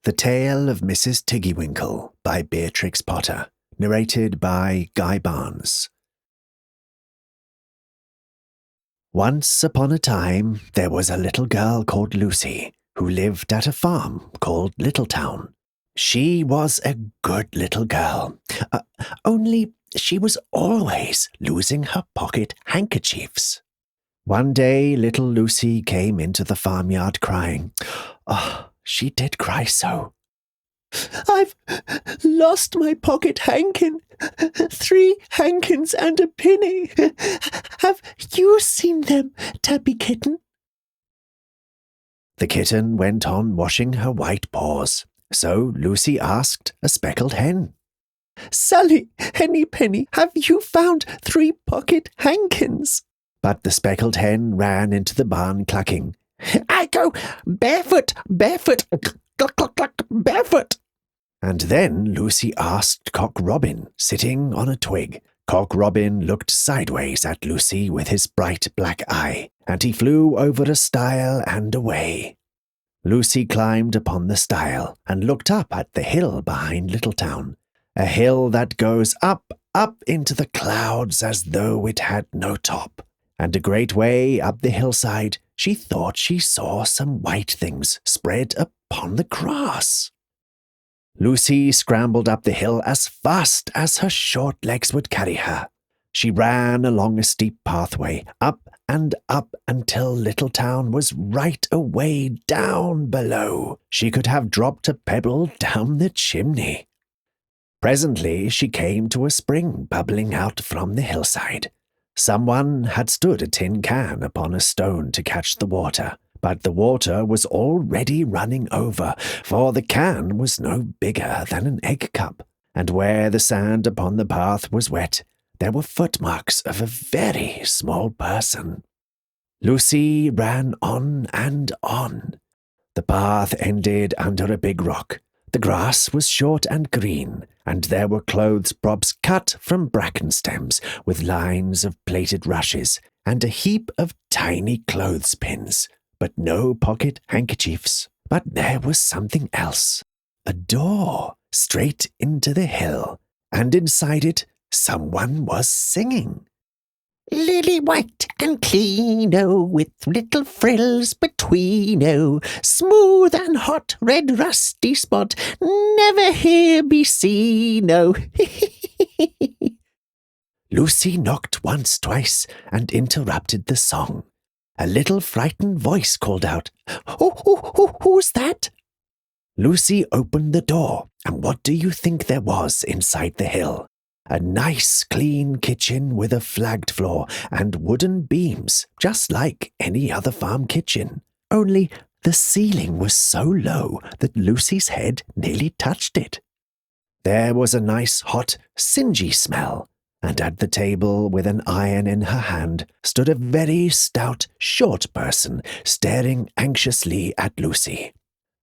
The Tale of Mrs. TiggyWinkle by Beatrix Potter, narrated by Guy Barnes. Once upon a time, there was a little girl called Lucy who lived at a farm called Littletown. She was a good little girl, only she was always losing her pocket handkerchiefs. One day, little Lucy came into the farmyard crying. Oh, she did cry so. "I've lost my pocket hankin. 3 hankins and a penny. Have you seen them, Tabby Kitten?" The kitten went on washing her white paws, so Lucy asked a speckled hen. "Sally, Henny Penny, have you found 3 pocket hankins?" But the speckled hen ran into the barn clucking. "I go barefoot, barefoot, cluck, cluck, cluck, barefoot." And then Lucy asked Cock Robin, sitting on a twig. Cock Robin looked sideways at Lucy with his bright black eye, and he flew over a stile and away. Lucy climbed upon the stile and looked up at the hill behind Littletown, a hill that goes up, up into the clouds as though it had no top. And a great way up the hillside, she thought she saw some white things spread upon the grass. Lucy scrambled up the hill as fast as her short legs would carry her. She ran along a steep pathway, up and up until Littletown was right away down below. She could have dropped a pebble down the chimney. Presently she came to a spring bubbling out from the hillside. Someone had stood a tin can upon a stone to catch the water, but the water was already running over, for the can was no bigger than an egg cup, and where the sand upon the path was wet, there were footmarks of a very small person. Lucy ran on and on. The path ended under a big rock. The grass was short and green, and there were clothes props cut from bracken stems with lines of plaited rushes, and a heap of tiny clothespins, but no pocket handkerchiefs. But there was something else, a door straight into the hill, and inside it someone was singing. "Lily white and clean-o, with little frills between-o, smooth and hot, red rusty spot, never here be seen-o." Lucy knocked once, twice, and interrupted the song. A little frightened voice called out, Who's that?" Lucy opened the door, and what do you think there was inside the hill? A nice clean kitchen with a flagged floor and wooden beams, just like any other farm kitchen. Only the ceiling was so low that Lucy's head nearly touched it. There was a nice hot, singy smell, and at the table with an iron in her hand stood a very stout, short person staring anxiously at Lucy.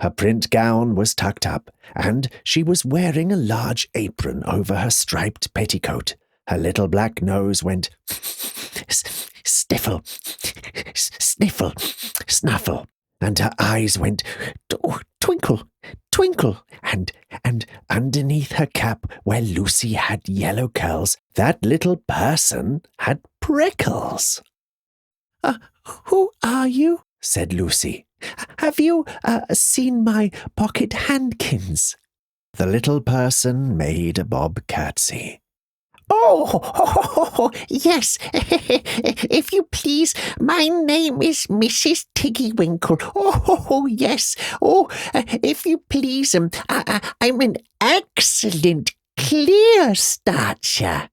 Her print gown was tucked up, and she was wearing a large apron over her striped petticoat. Her little black nose went sniffle, sniffle, snuffle, and her eyes went twinkle, twinkle, and underneath her cap, where Lucy had yellow curls, that little person had prickles. "Who are you?" said Lucy. "Have you seen my pocket handkins?" The little person made a bob curtsy. Oh, yes, if you please, my name is Mrs. TiggyWinkle. Oh, yes, if you please, I'm an excellent clear starcher."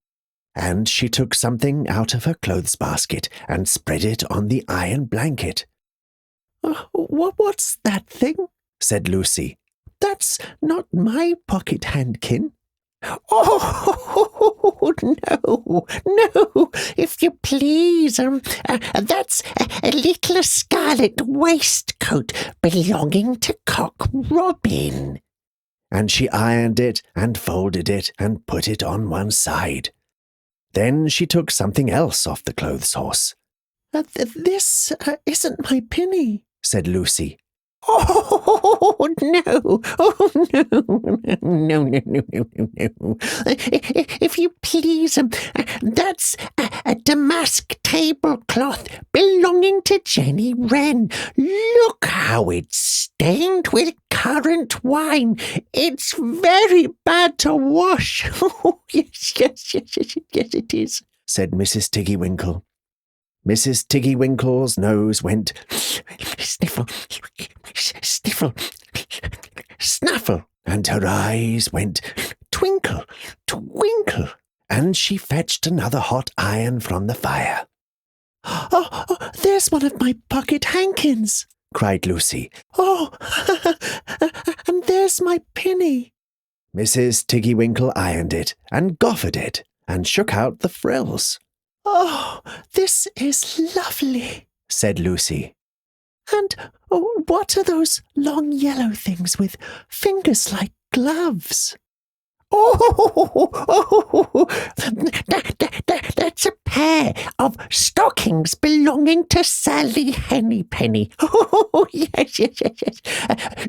And she took something out of her clothes basket and spread it on the iron blanket. "What's that thing?" said Lucy. "That's not my pocket handkin." "Oh, no, if you please, that's a little scarlet waistcoat belonging to Cock Robin." And she ironed it and folded it and put it on one side. Then she took something else off the clothes horse. "This isn't my penny," said Lucy. "Oh, Oh, no. Oh, no. No. If you please, that's a damask tablecloth belonging to Jenny Wren. Look how it's stained with currant wine. It's very bad to wash. Oh, yes, it is, said Mrs. TiggyWinkle. Mrs. TiggyWinkle's nose went sniffle, sniffle, snuffle, and her eyes went twinkle, twinkle, and she fetched another hot iron from the fire. Oh, there's one of my pocket hankins, cried Lucy. Oh, and there's my penny. Mrs. TiggyWinkle ironed it and goffered it and shook out the frills. Oh, this is lovely, said Lucy. And what are those long yellow things with fingers like gloves? That's a pair of stockings belonging to Sally Hennypenny. Oh, yes.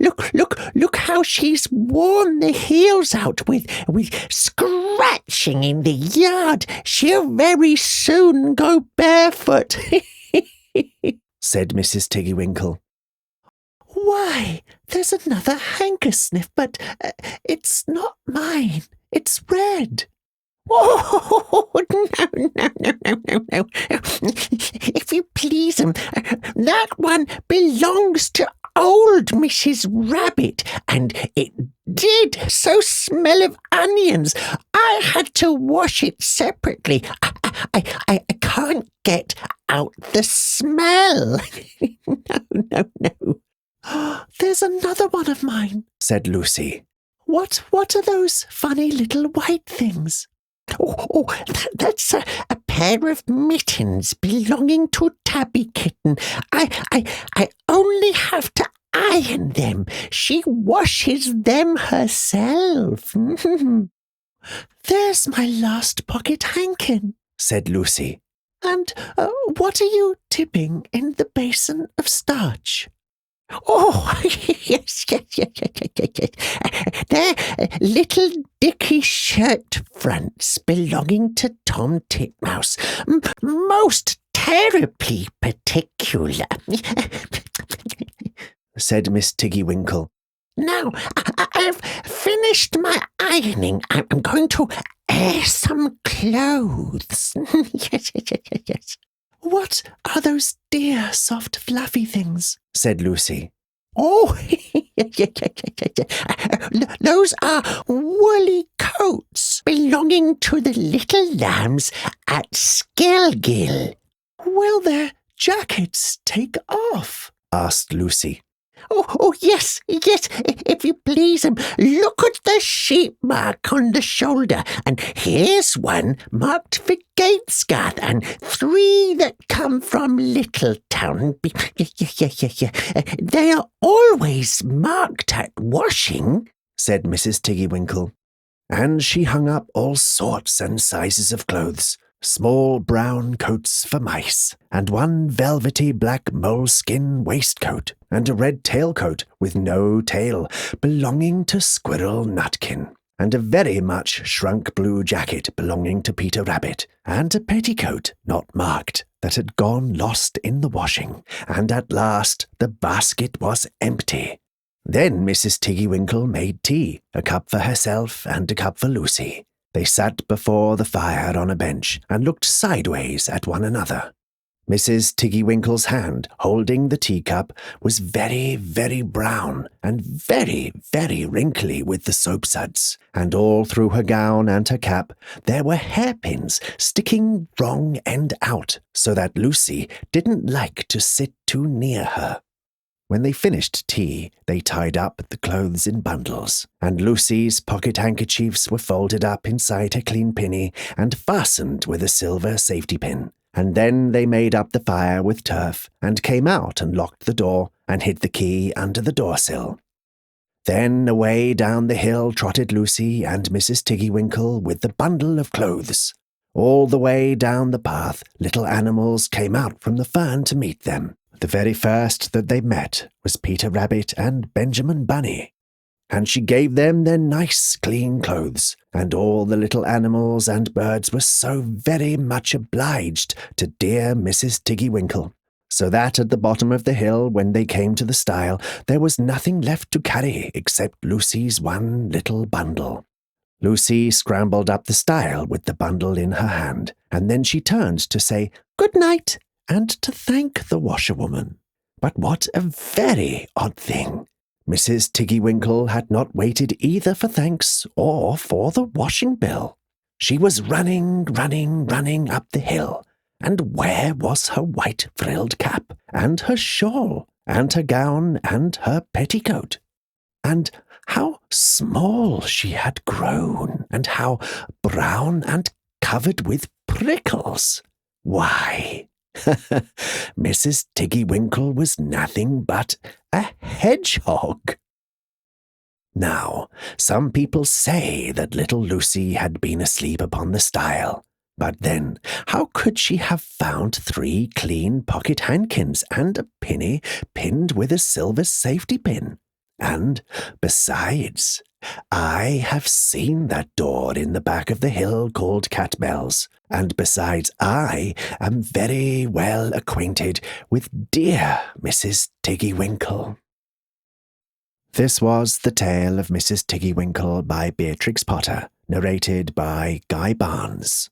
Look how she's worn the heels out with scratching in the yard. She'll very soon go barefoot, said Mrs. TiggyWinkle. Why, there's another handkersniff, but it's not mine. It's red. Oh, no. If you please, that one belongs to old Mrs. Rabbit, and it did so smell of onions. I had to wash it separately. I can't get out the smell. No. There's another one of mine, said Lucy. What are those funny little white things? Oh, that's a pair of mittens belonging to Tabby Kitten. I only have to iron them. She washes them herself. There's my last pocket hankin, said Lucy. And what are you dipping in the basin of starch? Oh, yes. They're little dicky shirt fronts belonging to Tom Titmouse. Most terribly particular, said Miss TiggyWinkle. Now, I've finished my ironing. I'm going to air some clothes. Yes. What are those dear, soft, fluffy things? Said Lucy. Oh, those are woolly coats belonging to the little lambs at Skelgill. Will their jackets take off? Asked Lucy. Oh, yes, if you please. Look at the sheep mark on the shoulder, and here's one marked for Gatesgarth, and 3 that come from Littletown. They are always marked at washing, said Mrs. TiggyWinkle. And she hung up all sorts and sizes of clothes. Small brown coats for mice, and one velvety black moleskin waistcoat, and a red tailcoat with no tail belonging to Squirrel Nutkin, and a very much shrunk blue jacket belonging to Peter Rabbit, and a petticoat not marked that had gone lost in the washing, and at last the basket was empty. Then Mrs. TiggyWinkle made tea, a cup for herself and a cup for Lucy. They sat before the fire on a bench and looked sideways at one another. Mrs. TiggyWinkle's hand, holding the teacup, was very, very brown and very, very wrinkly with the soapsuds, and all through her gown and her cap there were hairpins sticking wrong end out, so that Lucy didn't like to sit too near her. When they finished tea, they tied up the clothes in bundles, and Lucy's pocket handkerchiefs were folded up inside her clean pinny and fastened with a silver safety pin. And then they made up the fire with turf, and came out and locked the door, and hid the key under the doorsill. Then away down the hill trotted Lucy and Mrs. TiggyWinkle with the bundle of clothes. All the way down the path, little animals came out from the fern to meet them, The very first that they met was Peter Rabbit and Benjamin Bunny, and she gave them their nice clean clothes, and all the little animals and birds were so very much obliged to dear Mrs. TiggyWinkle, so that at the bottom of the hill, when they came to the stile, there was nothing left to carry except Lucy's one little bundle. Lucy scrambled up the stile with the bundle in her hand, and then she turned to say good night and to thank the washerwoman. But what a very odd thing! Mrs. TiggyWinkle had not waited either for thanks or for the washing bill. She was running up the hill, and where was her white frilled cap, and her shawl, and her gown, and her petticoat? And how small she had grown, and how brown and covered with prickles! Why, Mrs. TiggyWinkle was nothing but a hedgehog. Now, some people say that little Lucy had been asleep upon the stile, but then how could she have found 3 clean pocket handkins and a penny pinned with a silver safety pin? And besides, I have seen that door in the back of the hill called Catbell's, and besides, I am very well acquainted with dear Mrs. TiggyWinkle. This was The Tale of Mrs. TiggyWinkle by Beatrix Potter, narrated by Guy Barnes.